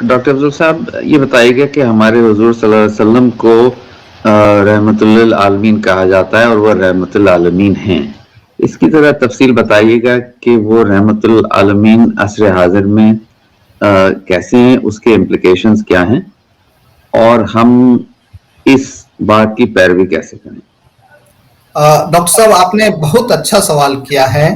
Doctor Afzal साहब ये बताइएगा कि हमारे हुजूर सल्लल्लाहु अलैहि वसल्लम को रहमतुल्लिल आलमीन कहा जाता है और वो रहमतुल आलमीन हैं। इसकी ज़रा तफसील बताइएगा कि वो रहमतुल आलमीन असर हाजिर में कैसे हैं, उसके इम्प्लिकेशंस क्या हैं और हम इस बात की पैरवी कैसे करें। डॉक्टर साहब, आपने बहुत अच्छा सवाल किया है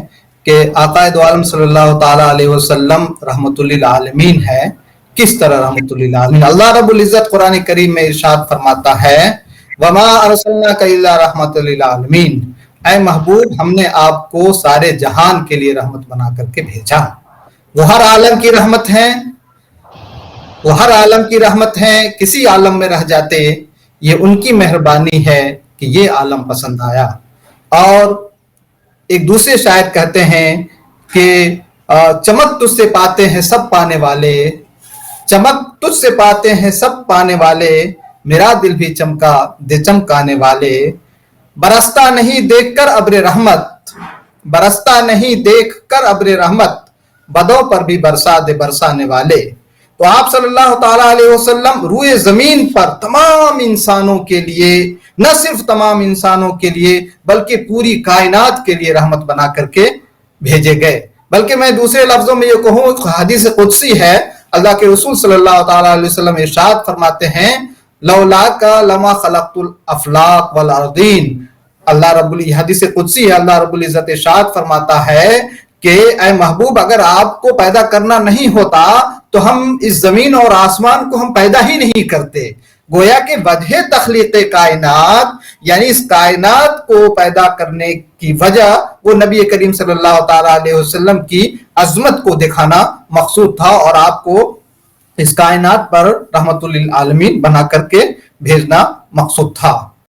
कि आकाए दो आलम सल्लल्लाहु ताला अलैहि वसल्लम रहमतुल्लिल आलमीन है। किस तरह रहमतुल्लिल आलमीन? अल्लाह रब्बुल इज्जत कुरान करीम में इरशाद फरमाता है, वमा अरसलनाका इल्ला रहमतुल्लिल आलमीन, ऐ महबूब हमने आपको सारे जहान के लिए रहमत बना करके भेजा। वो हर आलम की रहमत है, वो हर आलम की रहमत है। किसी आलम में रह जाते ये उनकी मेहरबानी है कि ये आलम पसंद आया। और एक दूसरे शायद कहते हैं कि चमक तुझसे पाते हैं सब पाने वाले, चमक तुझसे पाते हैं सब पाने वाले, मेरा दिल भी चमका दे चमकाने वाले, बरसता नहीं देखकर अब्रे रहमत, बरसता नहीं देखकर अब्रे रहमत, बदों पर भी बरसा दे बरसाने वाले। तो आप सल्लल्लाहु ताला अलैहि वसल्लम रूए जमीन पर तमाम इंसानों के लिए, न सिर्फ तमाम इंसानों के लिए बल्कि पूरी कायनात के लिए रहमत बना करके भेजे गए। बल्कि मैं दूसरे लफ्जों में ये कहूँ, हदीस कुदसी है, अल्लाह के रसूल सल्लल्लाहु ताला अलैहि वसल्लम इरशाद फरमाते हैं, लौला का लमा खलक़तुल अफलाक वल अर्दीन। अल्लाह रब्बुल, हदीस कुदसी है, अल्लाह रब्बुल इज्जत इरशाद फरमाता है कि ऐ महबूब, अगर आपको पैदा करना नहीं होता तो हम इस जमीन और आसमान को हम पैदा ही नहीं करते। गोया कि वजह तखलीक़ कायनात, यानी इस कायनात को पैदा करने की वजह वो नबी करीम सल्लल्लाहु ताला अलैहि वसल्लम की अजमत को दिखाना मकसूद था और आपको इस कायनात पर रहमतुल लिल आलमीन बना करके भेजना मकसूद था।